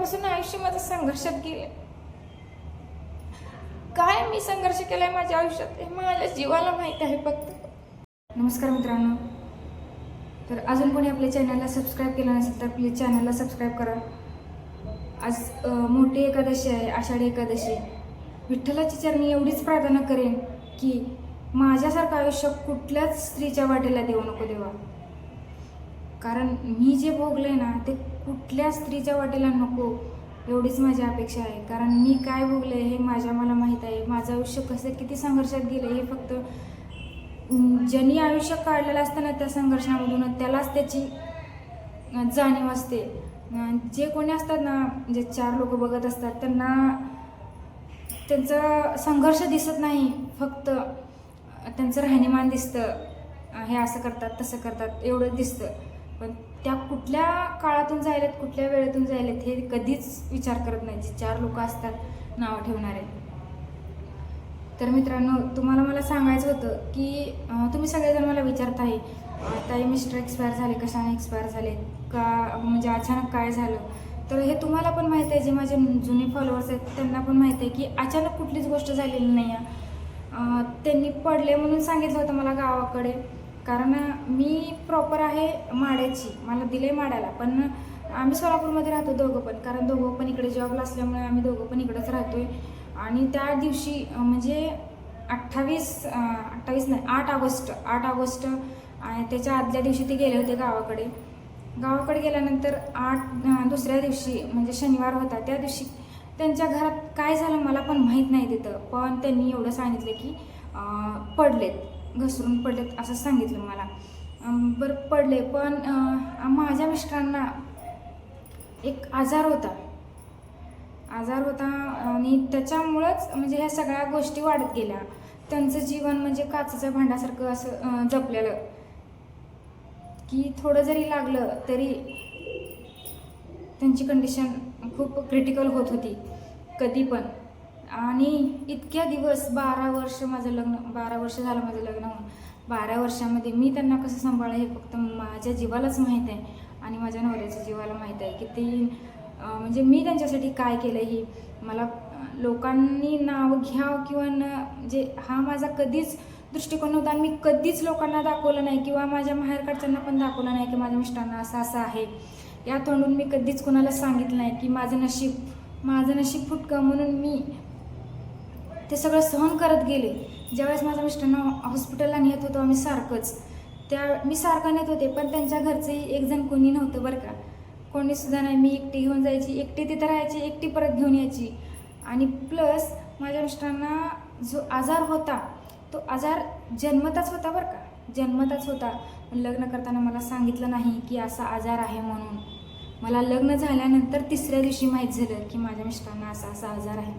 लहानपणापासून आयुष्य माझं संघर्षात गेले. काय मी संघर्ष केलाय माझ्या आयुष्यात हे माझ्या जीवाला माहिती आहे फक्त. नमस्कार मित्रांनो, तर अजून कोणी आपल्या चॅनलला सबस्क्राईब केलं नसेल तर प्लीज चॅनलला सबस्क्राईब करा. आज मोठी एकादशी आहे, आषाढी एकादशी. विठ्ठलाची चरणी एवढीच प्रार्थना करेन की माझ्यासारखं आयुष्य कुठल्याच स्त्रीच्या वाटेला देऊ नको देवा. कारण मी जे भोगले ना ते कुठल्या स्त्रीच्या वाटेला नको, एवढीच माझी अपेक्षा आहे. कारण मी काय भोगले हे मला माहीत आहे. माझं आयुष्य कसं किती संघर्षात गेलं हे फक्त ज्यांनी आयुष्य काढलेलं असतं ना त्या संघर्षामधून त्यालाच त्याची जाणीव असते. जे कोणी असतात ना, जे चार लोक बघत असतात त्यांना त्यांचं संघर्ष दिसत नाही, फक्त त्यांचं राहणीमान दिसतं. हे असं करतात तसं करतात एवढं दिसतं. पण त्या कुठल्या काळातून जायलेत, कुठल्या वेळेतून जायलेत हे कधीच विचार करत नाही जे चार लोक असतात नावं ठेवणारे. तर मित्रांनो, तुम्हाला मला सांगायचं होतं की तुम्ही सगळेजण मला विचारत आहे ताई मिस्टर एक्सपायर झाले, कशाने एक्सपायर झाले का, म्हणजे अचानक काय झालं. तर हे तुम्हाला पण माहीत आहे, जे माझे जुने फॉलोअर्स आहेत त्यांना पण माहीत आहे की अचानक कुठलीच गोष्ट झालेली नाही आहे. त्यांनी पडले म्हणून सांगितलं होतं मला गावाकडे. कारण मी प्रॉपर आहे माड्याची, मला दिले माड्याला, पण आम्ही सोलापूरमध्ये राहतो दोघं पण. कारण दोघं पण इकडे जॉबला असल्यामुळे आम्ही दोघं पण इकडेच राहतो आहे. आणि त्या दिवशी म्हणजे 8 ऑगस्ट आणि त्याच्या आदल्या दिवशी ते गेले होते गावाकडे गेल्यानंतर दुसऱ्या दिवशी म्हणजे शनिवार होता, त्या दिवशी त्यांच्या घरात काय झालं मला पण माहीत नाही तिथं. पण त्यांनी एवढं सांगितलं की पडलेत, घसरून पडलेत असं सांगितलं मला. बरं पडले, पण माझ्या मिस्टरांना एक आजार होता आणि त्याच्यामुळंच म्हणजे ह्या सगळ्या गोष्टी वाढत गेल्या. त्यांचं जीवन म्हणजे काचेच्या भांड्यासारखं असं जपलेलं की थोडं जरी लागलं तरी त्यांची कंडिशन खूप क्रिटिकल होत होती कधी पण. आणि इतक्या दिवस 12 वर्ष झालं माझं लग्न होऊन. 12 वर्षामध्ये मी त्यांना कसं सांभाळलं हे फक्त माझ्या जीवालाच माहीत आहे आणि माझ्या नवऱ्याच्या जीवाला माहीत आहे की ते म्हणजे मी त्यांच्यासाठी काय केलं ही मला लोकांनी नाव घ्यावं किंवा म्हणजे हा माझा कधीच दृष्टिकोन नव्हता. आणि मी कधीच लोकांना दाखवलं नाही किंवा माझ्या माहेरकडच्यांना पण दाखवलं नाही की माझ्या मिस्टरांना असं आहे. या तोंडून मी कधीच कोणाला सांगितलं नाही की माझं नशीब फुटकं म्हणून मी ते सगळं सहन करत गेले. ज्यावेळेस माझ्या मिस्टरांना हॉस्पिटलला नेत होतो आम्ही मी सारखं नेत होते, पण त्यांच्या घरचंही एक जण कोणी नव्हतं बरं का, कोणीसुद्धा नाही. मी एकटी घेऊन जायची, एकटी तिथं राहायची, एकटी परत घेऊन यायची. आणि प्लस माझ्या मिस्टरांना जो आजार होता तो आजार जन्मताच होता बरं का, जन्मताच होता. लग्न करताना मला सांगितलं नाही की असा आजार आहे म्हणून. मला लग्न झाल्यानंतर 3ऱ्या दिवशी माहीत झालं की माझ्या मिस्टरांना असा आजार आहे.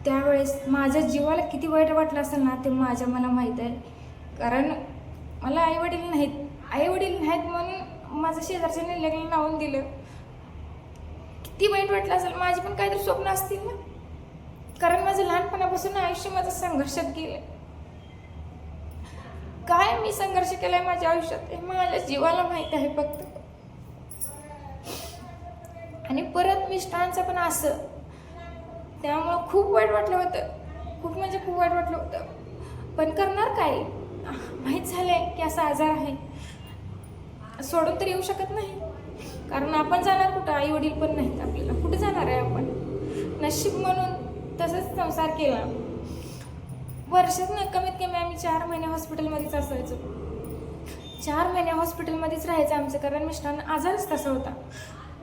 त्यावेळेस माझ्या जीवाला किती वाईट वाटलं असेल ना ते मला माहीत आहे. कारण मला आईवडील नाहीत म्हणून माझं शेजारच्याने लग्न लावून दिलं. किती वाईट वाटलं असेल. माझी पण काहीतरी स्वप्न असतील ना, कारण माझं लहानपणापासून आयुष्य माझं संघर्षात गेलं. काय मी संघर्ष केलाय माझ्या आयुष्यात हे माझ्या जीवाला माहीत आहे फक्त. आणि परत मिस्टरांचं पण असं, त्यामुळं खूप वाईट वाटलं होतं, खूप वाईट वाटलं होतं. पण करणार काय, माहीत झालंय की असा आजार आहे, सोडून तर येऊ शकत नाही. कारण आपण जाणार कुठं, आई वडील पण नाहीत आपल्याला, कुठे जाणार आहे आपण. नशीब म्हणून तसंच संसार केला. वर्षात ना कमीत कमी आम्ही 4 महिने हॉस्पिटलमध्येच असायचो. 4 महिने हॉस्पिटलमध्येच राहायचं आमचं, कारण मिस्टरांना आजारच तसा होता.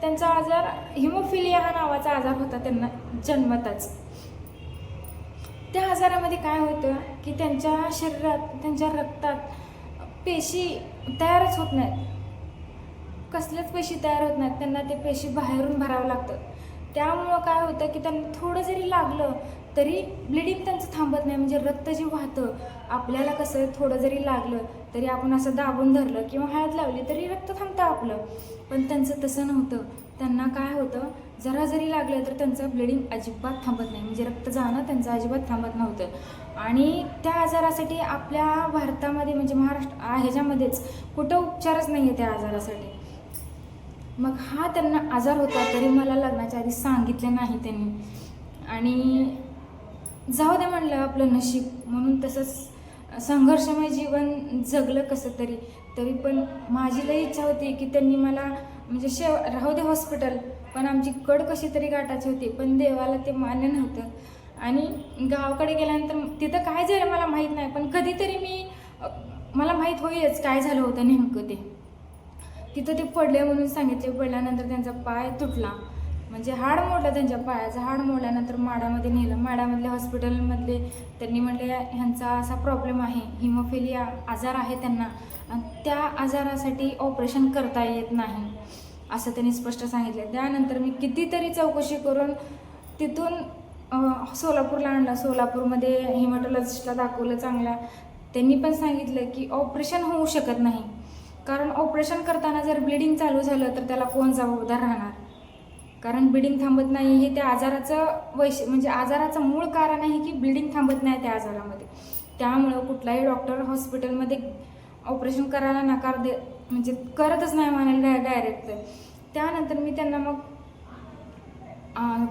त्यांचा आजार हिमोफिलिया हा नावाचा आजार होता त्यांना जन्मताच. त्या आजारामध्ये काय होतं की त्यांच्या शरीरात, त्यांच्या रक्तात पेशी तयारच होत नाहीत, कसल्याच पेशी तयार होत नाहीत. त्यांना ते पेशी बाहेरून भरावं लागतं. त्यामुळं काय होतं की त्यांना थोडं जरी लागलं तरी ब्लिडिंग त्यांचं थांबत नाही. म्हणजे रक्त जे वाहतं, आपल्याला कसं थोडं जरी लागलं तरी आपण असं दाबून धरलं किंवा हळद लावली तरी रक्त थांबतं आपलं. पण त्यांचं तसं नव्हतं. त्यांना काय होतं, जरा जरी लागलं तर त्यांचं ब्लिडिंग अजिबात थांबत नाही, म्हणजे रक्त जाणं त्यांचं अजिबात थांबत नव्हतं. आणि त्या आजारासाठी आपल्या भारतामध्ये म्हणजे महाराष्ट्र ह्याच्यामध्येच कुठं उपचारच नाही आहे त्या आजारासाठी. मग हा त्यांना आजार होता तरी मला लग्नाच्या आधी सांगितले नाही त्यांनी. आणि जाऊ दे म्हणलं आपलं नशीब म्हणून तसंच संघर्षमय जीवन जगलं कसं तरी. तरी पण माझी लई इच्छा होती की त्यांनी मला म्हणजे राहू दे हॉस्पिटल, पण आमची कड कशी तरी गाठायची होती. पण देवाला ते मान्य नव्हतं. आणि गावाकडे गेल्यानंतर तिथं काय झालं मला माहीत नाही, पण कधीतरी मला माहीत होईलच काय झालं होतं नेमकं ते. तिथं ते पडले म्हणून सांगितले. पडल्यानंतर त्यांचा पाय तुटला, म्हणजे हाड मोडलं, त्यांच्या पायाचं हाड मोडल्यानंतर माडामध्ये नेलं. माडामधल्या हॉस्पिटलमधले त्यांनी म्हटले ह्यांचा असा प्रॉब्लेम आहे, हिमोफिलिया आजार आहे त्यांना, आणि त्या आजारासाठी ऑपरेशन करता येत नाही असं त्यांनी स्पष्ट सांगितलं. त्यानंतर मी कितीतरी चौकशी करून तिथून सोलापूरला आणलं. सोलापूरमध्ये हिमॅटॉलॉजिस्टला दाखवलं चांगला. त्यांनी पण सांगितलं की ऑपरेशन होऊ शकत नाही, कारण ऑपरेशन करताना जर ब्लिडिंग चालू झालं तर त्याला कोण जबाबदार राहणार, कारण ब्लिडिंग थांबत नाही. हे त्या आजाराचं म्हणजे आजाराचं मूळ कारण आहे की ब्लिडिंग थांबत नाही त्या आजारामध्ये. त्यामुळं कुठलाही डॉक्टर हॉस्पिटलमध्ये ऑपरेशन करायला नकार म्हणजे करतच नाही म्हणायला डायरेक्ट. त्यानंतर मी त्यांना मग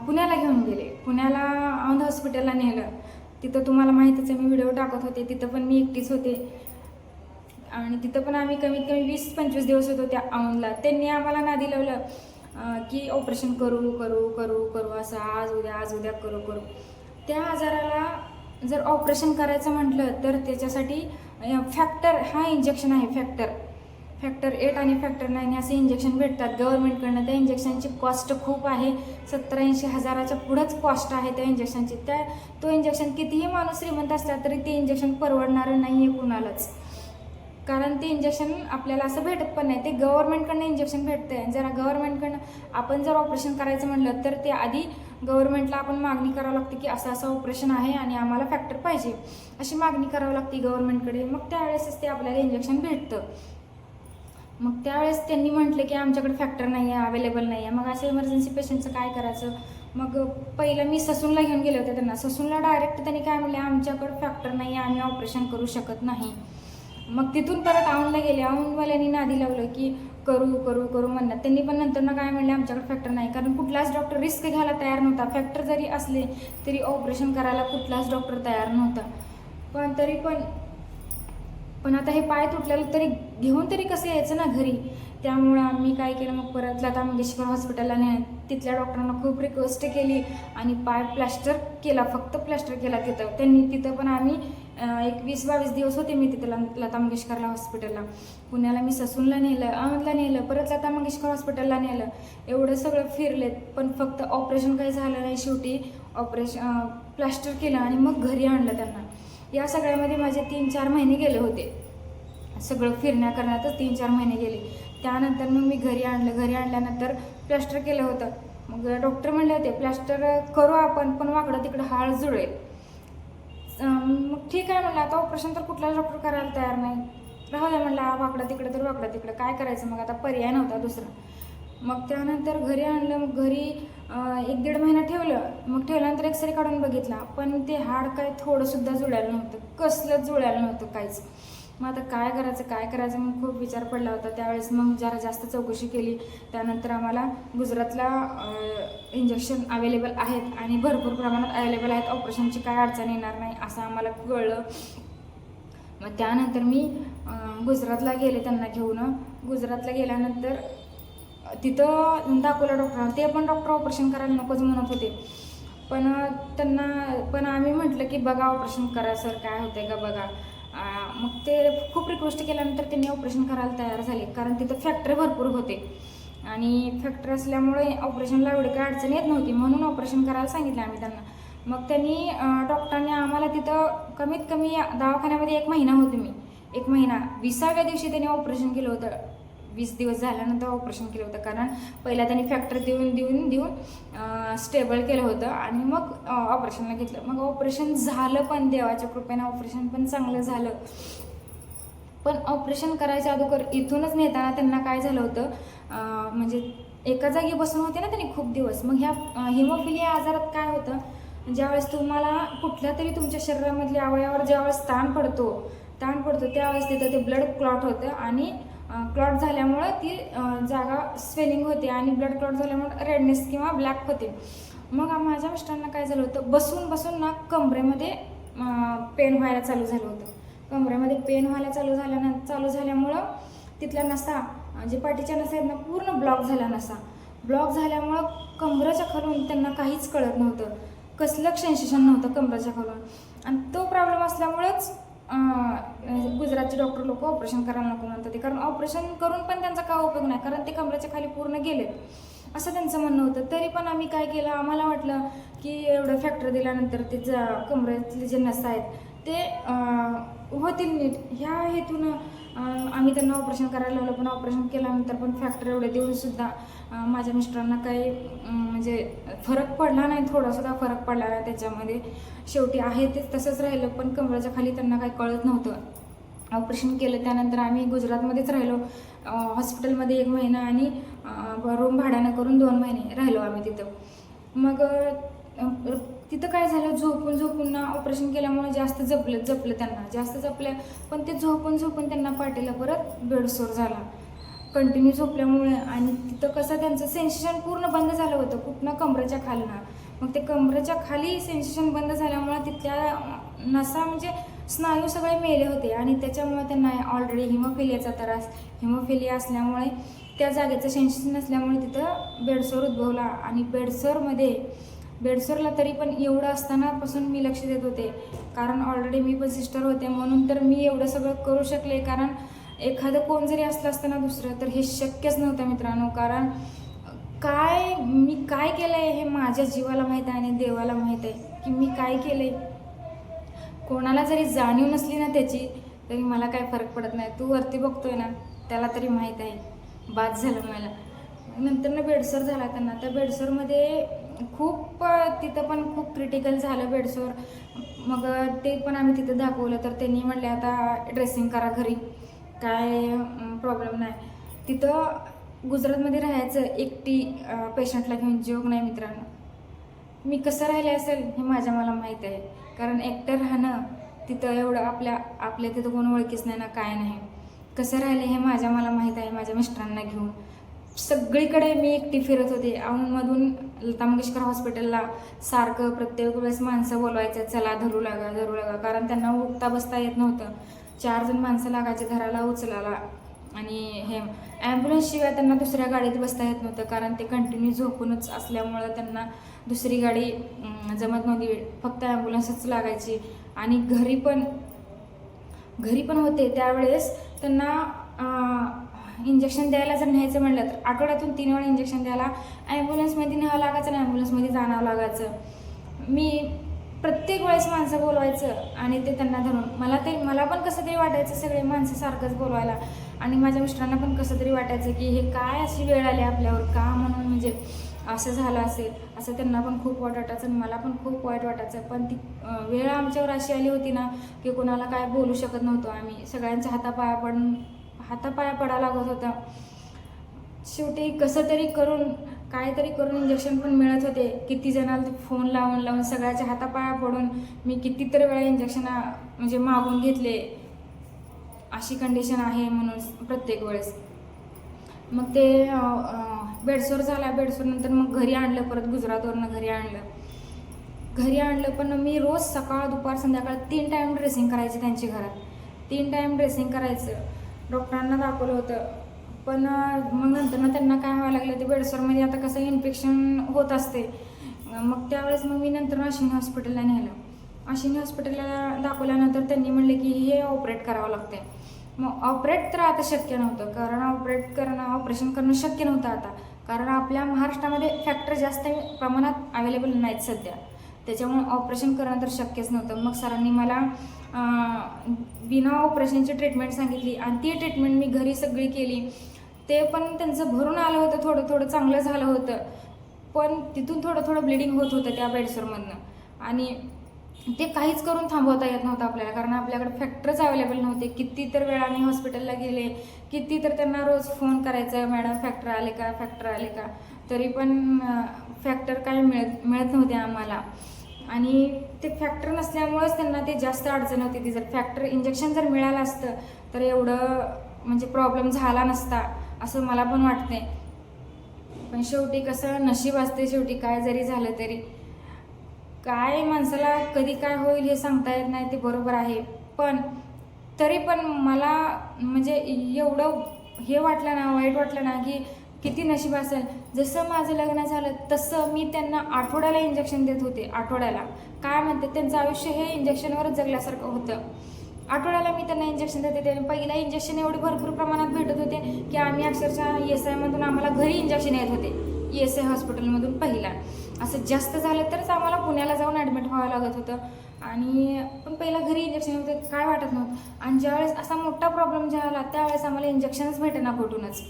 पुण्याला घेऊन गेले. पुण्याला औंध हॉस्पिटलला नेलं. तिथं तुम्हाला माहीतच आहे, मी व्हिडिओ टाकत होते. तिथं पण मी एकटीच होते आणि तिथं पण आम्ही कमीत कमी 20-25 दिवस होतो त्या औंधला. त्यांनी आम्हाला नादी लावलं की ऑपरेशन करू करू करू करू असं, आज उद्या करू करू. त्या आजाराला जर ऑपरेशन करायचं म्हटलं तर त्याच्यासाठी फॅक्टर हा इंजेक्शन आहे, फॅक्टर 8 आणि फॅक्टर 9 असे इंजेक्शन भेटतात गव्हर्नमेंटकडनं. त्या इंजेक्शनची कॉस्ट खूप आहे, 70-80 हजाराच्या पुढंच कॉस्ट आहे त्या इंजेक्शनची. तो इंजेक्शन कितीही माणूस श्रीमंत असला तरी ते इंजेक्शन परवडणारं नाही आहे कुणालाच, कारण ते इंजेक्शन आपल्याला असं भेटत पण नाही. ते गव्हर्नमेंटकडनं इंजेक्शन भेटतं आहे. जरा गव्हर्नमेंटकडनं आपण जर ऑपरेशन करायचं म्हटलं तर ते आधी गव्हर्नमेंटला आपण मागणी करावं लागते की असं ऑपरेशन आहे आणि आम्हाला फॅक्टर पाहिजे, अशी मागणी करावी लागते गव्हर्नमेंटकडे. मग त्यावेळेसच ते आपल्याला इंजेक्शन भेटतं. मग त्यावेळेस त्यांनी म्हटलं की आमच्याकडे फॅक्टर नाही आहे, अवेलेबल नाही आहे. मग असं इमर्जन्सी पेशंटचं काय करायचं. मग पहिलं मी ससूनला घेऊन गेले होते त्यांना. ससूनला डायरेक्ट त्यांनी काय म्हणले, आमच्याकडे फॅक्टर नाही आहे, आम्ही ऑपरेशन करू शकत नाही. मग तिथून परत औंधला गेले. औंधवाल्यांनी नादी लावलं की करू करू करू म्हणतात. त्यांनी पण नंतर काय म्हणले, आमच्याकडे फॅक्टर नाही, कारण कुठलाच डॉक्टर रिस्क घ्यायला तयार नव्हता. फॅक्टर जरी असले तरी ऑपरेशन करायला कुठलाच डॉक्टर तयार नव्हता. पण तरी पण आता हे पाय तुटलेलं तरी घेऊन तरी कसं यायचं ना घरी. त्यामुळं आम्ही काय केलं, मग परत लता मंगेशकर हॉस्पिटलला तिथल्या डॉक्टरांना खूप रिक्वेस्ट केली आणि पाय प्लॅस्टर केला, फक्त प्लॅस्टर केला तिथं पण आम्ही एक 20-22 दिवस होते मी तिथं लता मंगेशकरला हॉस्पिटलला. पुण्याला मी ससूनला नेलं, औंधला नेलं, परत लता मंगेशकर हॉस्पिटलला नेलं. एवढं सगळं फिरलेत, पण फक्त ऑपरेशन काही झालं नाही. शेवटी प्लॅस्टर केलं आणि मग घरी आणलं त्यांना. या सगळ्यामध्ये माझे 3-4 महिने गेले होते. सगळं फिरण्या करण्यातच 3-4 महिने गेले. त्यानंतर मग मी घरी आणलं. घरी आणल्यानंतर प्लॅस्टर केलं होतं. मग डॉक्टर म्हणले होते प्लॅस्टर करू आपण, पण वाकडं तिकडं हाड जुळेल. मग ठीक आहे म्हणलं, आता ऑपरेशन तर कुठलाच डॉक्टर करायला तयार नाही, राहू द्या म्हणलं, वाकडं तिकडं काय करायचं. मग आता पर्याय नव्हता दुसरा. मग त्यानंतर घरी आणलं. मग घरी 1-1.5 महिना ठेवलं. मग ठेवल्यानंतर एक्सरे काढून बघितला, पण ते हाड काय थोडंसुद्धा जुळायला नव्हतं, कसलंच जुळायला नव्हतं काहीच. मग आता काय करायचं मग खूप विचार पडला होता त्यावेळेस. मग जरा जास्त चौकशी केली. त्यानंतर आम्हाला गुजरातला इंजेक्शन अवेलेबल आहेत आणि भरपूर प्रमाणात अवेलेबल आहेत, ऑपरेशनची काय अडचण येणार नाही असं आम्हाला कळलं. मग त्यानंतर मी गुजरातला गेले त्यांना घेऊन. गुजरातला गेल्यानंतर तिथं दाखवलं डॉक्टरांना. ते पण डॉक्टर ऑपरेशन करायला नकोच म्हणत होते, पण आम्ही म्हटलं की बघा ऑपरेशन करा सर, काय होतंय का बघा. मग ते खूप रिक्वेस्ट केल्यानंतर त्यांनी ऑपरेशन करायला तयार झाले, कारण तिथं फॅक्टर भरपूर होते आणि फॅक्टर असल्यामुळे ऑपरेशनला एवढी काय अडचण येत नव्हती, म्हणून ऑपरेशन करायला सांगितलं आम्ही त्यांना. मग त्यांनी डॉक्टरांनी आम्हाला तिथं कमीत कमी दवाखान्यामध्ये 1 महिना होते मी. 1 महिना 20व्या दिवशी त्यांनी ऑपरेशन केलं होतं. 20 दिवस झाल्यानंतर ऑपरेशन केलं होतं, कारण पहिला त्यांनी फॅक्टर देऊन स्टेबल केलं होतं आणि मग ऑपरेशनला घेतलं. मग ऑपरेशन झालं, पण देवाच्या कृपेनं ऑपरेशन पण चांगलं झालं. पण ऑपरेशन करायच्या अगोदर इथूनच नेताना त्यांना काय झालं होतं, म्हणजे एका जागी बसून होते ना त्यांनी खूप दिवस. मग ह्या हिमोफिलिया आजारात काय होतं, ज्यावेळेस तुम्हाला कुठल्या तरी तुमच्या शरीरामधल्या अवयवावर ज्यावेळेस ताण पडतो त्यावेळेस तिथं ते ब्लड क्लॉट होतं आणि क्लॉट झाल्यामुळं ती जागा स्वेलिंग होते आणि ब्लड क्लॉट झाल्यामुळं रेडनेस किंवा ब्लॅक होते. मग माझ्या मिस्टरांना काय झालं होतं, बसून बसून ना कमरेमध्ये पेन व्हायला चालू झालं होतं. कमरेमध्ये पेन व्हायला चालू झाल्यामुळं तिथल्या नसा, जे पाठीच्या नसा आहेत ना, पूर्ण ब्लॉक झाल्या नसा. ब्लॉक झाल्यामुळं कमरेच्या खालून त्यांना काहीच कळत नव्हतं, कसलं सेन्सेशन नव्हतं कमरेच्या खालून. आणि तो प्रॉब्लेम असल्यामुळंच गुजरातचे डॉक्टर लोक ऑपरेशन करायला नको म्हणतात ते, कारण ऑपरेशन करून पण त्यांचा काय उपयोग नाही, कारण ते कमरेच्या खाली पूर्ण गेलेत असं त्यांचं म्हणणं होतं. तरी पण आम्ही काय केलं, आम्हाला वाटलं की एवढं फॅक्टर दिल्यानंतर ते कमरेतले जे नसा आहेत ते होतील नीट, ह्या हेतून आम्ही त्यांना ऑपरेशन करायला लावलं. पण ऑपरेशन केल्यानंतर पण फॅक्टर एवढे देऊनसुद्धा माझ्या मिस्टरांना काही म्हणजे फरक पडला नाही, थोडासुद्धा फरक पडला नाही त्याच्यामध्ये. शेवटी आहे ते तसंच राहिलं, पण कमरेच्या खाली त्यांना काही कळत नव्हतं. ऑपरेशन केलं त्यानंतर आम्ही गुजरातमध्येच राहिलो, हॉस्पिटलमध्ये 1 महिना आणि रूम भाड्यानं करून 2 महिने राहिलो आम्ही तिथं. मग तिथं काय झालं, झोपून ना ऑपरेशन केल्यामुळे जास्त जपलं त्यांना, जास्त जपलं. पण ते झोपून त्यांना पाठीला परत बेडसोर झाला कंटिन्यू झोपल्यामुळे. आणि तिथं कसं त्यांचं सेन्सेशन पूर्ण बंद झालं होतं, कुठनं कमरेच्या खालनं. मग ते कमरेच्या खाली सेन्सेशन बंद झाल्यामुळं तिथल्या नसा म्हणजे स्नायू सगळे मेले होते आणि त्याच्यामुळे त्यांना ऑलरेडी हिमोफिलियाचा त्रास, हिमोफिलिया असल्यामुळे त्या जागेचं सेन्सेशन नसल्यामुळे तिथं बेडसोर उद्भवला. आणि बेडसोरला तरी पण एवढं असतानापासून मी लक्ष देत होते, कारण ऑलरेडी मी पण सिस्टर होते म्हणून तर मी एवढं सगळं करू शकले. कारण एखादं कोण जरी असलं असतं ना दुसरं, तर हे शक्यच नव्हतं मित्रांनो. कारण मी काय केलं आहे हे माझ्या जीवाला माहीत आहे आणि देवाला माहीत आहे की मी काय केलं आहे. कोणाला जरी जाणीव नसली ना त्याची, तरी मला काय फरक पडत नाही. तू वरती बघतोय ना, त्याला तरी माहीत आहे, बाद झालं मला. नंतर ना बेडसोर झाला त्यांना. त्या बेडसोरमध्ये तिथं पण खूप क्रिटिकल झालं बेडसोर. मग ते पण आम्ही तिथं दाखवलं, तर त्यांनी म्हणले आता ड्रेसिंग करा घरी, काय प्रॉब्लेम नाही. तिथं गुजरातमध्ये राहायचं एकटी पेशंटला घेऊन जोग नाही मित्रांनो. मी कसं राहिले असेल हे मला माहीत आहे, कारण एकटं राहणं तिथं एवढं आपल्या तिथं कोण ओळखीच नाही ना, काय नाही. कसं राहिले हे मला माहीत आहे. माझ्या मिस्टरांना घेऊन सगळीकडे मी एकटी फिरत होते. औंधमधून लता मंगेशकर हॉस्पिटलला सारखं प्रत्येक वेळेस माणसं बोलवायचं, चला धरू लागा, कारण त्यांना उठता बसता येत नव्हतं. 4 जण माणसं लागायचे धरायला उचलायला. आणि हे ॲम्ब्युलन्सशिवाय त्यांना दुसऱ्या गाडीत बसता येत नव्हतं, कारण ते कंटिन्यू झोपूनच असल्यामुळं त्यांना दुसरी गाडी जमत नव्हती, फक्त ॲम्ब्युलन्सच लागायची. आणि घरी पण होते त्यावेळेस त्यांना इंजेक्शन द्यायला जर न्यायचं म्हटलं तर आठवड्यातून 3 वेळा इंजेक्शन द्यायला ॲम्ब्युलन्समध्ये न्यावं लागायचं आणि ॲम्ब्युलन्समध्ये जाणावं लागायचं. मी प्रत्येक वेळेस माणसं बोलवायचं आणि ते त्यांना धरून मला पण कसं तरी वाटायचं सगळे माणसं सारखंच बोलवायला. आणि माझ्या मिस्टरांना पण कसं तरी वाटायचं की हे काय अशी वेळ आली आपल्यावर का, म्हणून म्हणजे असं झालं असेल असं त्यांना पण खूप वाईट वाटायचं आणि मला पण खूप वाईट वाटायचं. पण ती वेळ आमच्यावर अशी आली होती ना की कोणाला काय बोलू शकत नव्हतो आम्ही. सगळ्यांच्या हातापाया पडायला लागत होता. शेवटी काहीतरी करून इंजेक्शन पण मिळत होते. किती जणाला फोन लावून सगळ्याच्या हातापाया पडून मी कितीतरी वेळा इंजेक्शन म्हणजे मागून घेतले, अशी कंडिशन आहे म्हणून प्रत्येक वेळेस. मग ते बेडसोर झाला. बेडसोरनंतर मग घरी आणलं, परत गुजरातवरनं घरी आणलं. पण मी रोज सकाळ दुपार संध्याकाळ 3 टाईम ड्रेसिंग करायचे त्यांच्या घरात. 3 टाईम ड्रेसिंग करायचं. डॉक्टरांना दाखवलं होतं. पण मग नंतर त्यांना काय व्हायला लागलं, ते बेडसोरमध्ये आता कसं इन्फेक्शन होत असते. मग त्यावेळेस मी नंतर अश्विनी हॉस्पिटलला नेलं. अश्विनी हॉस्पिटलला दाखवल्यानंतर त्यांनी म्हणले की हे ऑपरेट करावं लागते. मग ऑपरेट तर आता शक्य नव्हतं, कारण ऑपरेशन करणं शक्य नव्हतं आता, कारण आपल्या महाराष्ट्रामध्ये फॅक्टर जास्त प्रमाणात अवेलेबल नाहीत सध्या. त्याच्यामुळे ऑपरेशन करणं तर शक्यच नव्हतं. मग सरांनी मला बिना ऑपरेशनची ट्रीटमेंट सांगितली आणि ती ट्रीटमेंट मी घरी सगळी केली. ते पण त्यांचं भरून आलं होतं, थोडं चांगलं झालं होतं. पण तिथून थोडं ब्लिडिंग होत होतं त्या बेडसोरमधनं आणि ते काहीच करून थांबवता येत नव्हतं आपल्याला, कारण आपल्याकडे फॅक्टरच अवेलेबल नव्हते. किती तर वेळा मी हॉस्पिटलला गेले, किती तर त्यांना रोज फोन करायचं, मॅडम फॅक्टर आले का, तरी पण फॅक्टर काही मिळत नव्हते आम्हाला. आणि ते फॅक्टर नसल्यामुळेच त्यांना ते जास्त अडचण होती. ती जर फॅक्टर इंजेक्शन जर मिळालं असतं तर एवढं म्हणजे प्रॉब्लेम झाला नसता असं मला पण वाटते. पण शेवटी कसं नशीब असते, शेवटी काय जरी झालं तरी काय माणसाला कधी काय होईल हे सांगता येत नाही, ते बरोबर आहे. पण तरी पण मला म्हणजे एवढं हे वाटलं ना, वाईट वाटलं ना, की किती नशीब असेल. जसं माझं लग्न झालं तसं मी त्यांना आठवड्याला इंजेक्शन देत होते. आठवड्याला काय म्हणते, त्यांचं आयुष्य हे इंजेक्शनवरच जगल्यासारखं होतं. आठवड्याला मी त्यांना इंजेक्शन देत होते. पहिला इंजेक्शन एवढे भरपूर प्रमाणात भेटत होते की आम्ही अक्षरशः ESIमधून आम्हाला घरी इंजेक्शन येत होते. ESI हॉस्पिटलमधून पहिला. असं जास्त झालं तरच आम्हाला पुण्याला जाऊन ॲडमिट व्हावं लागत होतं. आणि पण पहिला घरी इंजेक्शन होते, काय वाटत नव्हतं. आणि ज्यावेळेस असा मोठा प्रॉब्लेम झाला त्यावेळेस आम्हाला इंजेक्शनच भेटेना कुठूनच.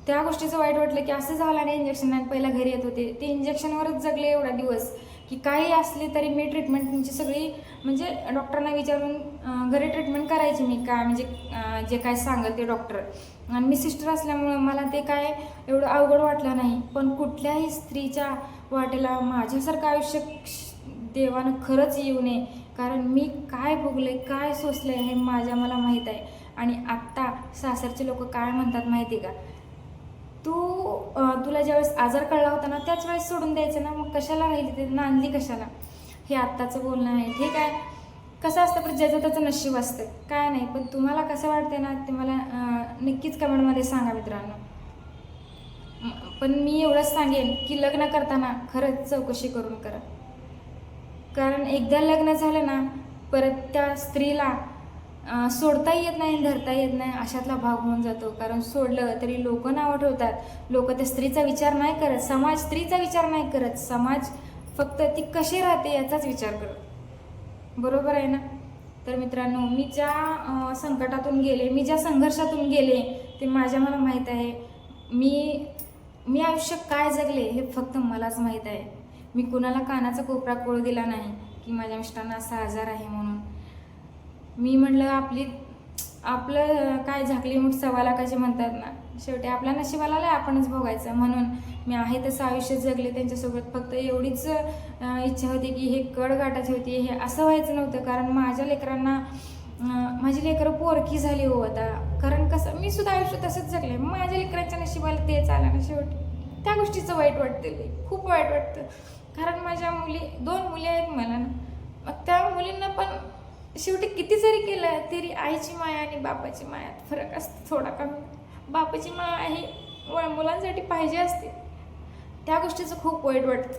त्या गोष्टीचं वाईट वाटलं की असं झालं नाही, इंजेक्शन नाही, पहिला घरी येत होते, ते इंजेक्शनवरच जगले एवढा दिवस. की काही असली तरी मी ट्रीटमेंटची सगळी म्हणजे डॉक्टरांना विचारून घरी ट्रीटमेंट करायची मी, काय म्हणजे जे काय सांगेल ते डॉक्टर. आणि मी सिस्टर असल्यामुळं मला ते काय एवढं अवघड वाटलं नाही. पण कुठल्याही स्त्रीच्या वाटेला माझ्यासारखं आयुष्य देवानं खरंच येऊ नये. कारण मी काय भोगले, काय सोसले हे मला माहीत आहे. आणि आत्ता सासरचे लोक काय म्हणतात माहिती का, तुला ज्यावेळेस आजार कळला होता ना त्याच वेळेस सोडून द्यायचं ना, मग कशाला राहिली, ते नांदली कशाला. हे आत्ताचं बोलणं आहे. ठीक आहे, कसं असतं पण ज्याचं त्याचं नशीब असतं, काय नाही. पण तुम्हाला कसं वाटते ना ते मला नक्कीच कमेंटमध्ये सांगा मित्रांनो. पण मी एवढंच सांगेन की लग्न करताना खरंच चौकशी करून करा. कारण एकदा लग्न झालं ना परत त्या स्त्रीला सोडताही येत नाही, धरता येत नाही, अशातला भाग होऊन जातो. कारण सोडलं तरी लोक नावं ठेवतात. लोक त्या स्त्रीचा विचार नाही करत, समाज स्त्रीचा विचार नाही करत, समाज फक्त ती कशी राहते याचाच विचार करत. बरोबर आहे ना. तर मित्रांनो, मी ज्या संकटातून गेले, मी ज्या संघर्षातून गेले ते मला माहीत आहे. मी आयुष्य काय जगले हे फक्त मलाच माहीत आहे. मी कुणाला कानाचा कोपरा कळू दिला नाही की माझ्या मिस्टरांना असा आजार आहे म्हणून. मी म्हणलं आपलं काय झाकली मूठ सव्वा लाखाची म्हणतात ना, शेवटी आपल्या नशिबाला आपणच भोगायचं. म्हणून मी आहे तसं आयुष्य जगले त्यांच्यासोबत. फक्त एवढीच इच्छा होती की हे कड गाठायची होती, हे असं व्हायचं नव्हतं. कारण माझ्या लेकरांना माझी लेकरं पोरकी झाली हो आता. कारण कसं मी सुद्धा आयुष्य तसंच जगले, माझ्या लेकरांच्या नशिबाला तेच आलं ना शेवटी. त्या गोष्टीचं वाईट वाटतं, खूप वाईट वाटतं. कारण माझ्या 2 मुली आहेत मला ना, मग त्या मुलींना पण शेवटी किती जरी केलं तरी आईची माया आणि बापाची मायात फरक असते थोडा कमी. बापाची माया ही मुलांसाठी पाहिजे असते. त्या गोष्टीचं खूप वाईट वाटतं.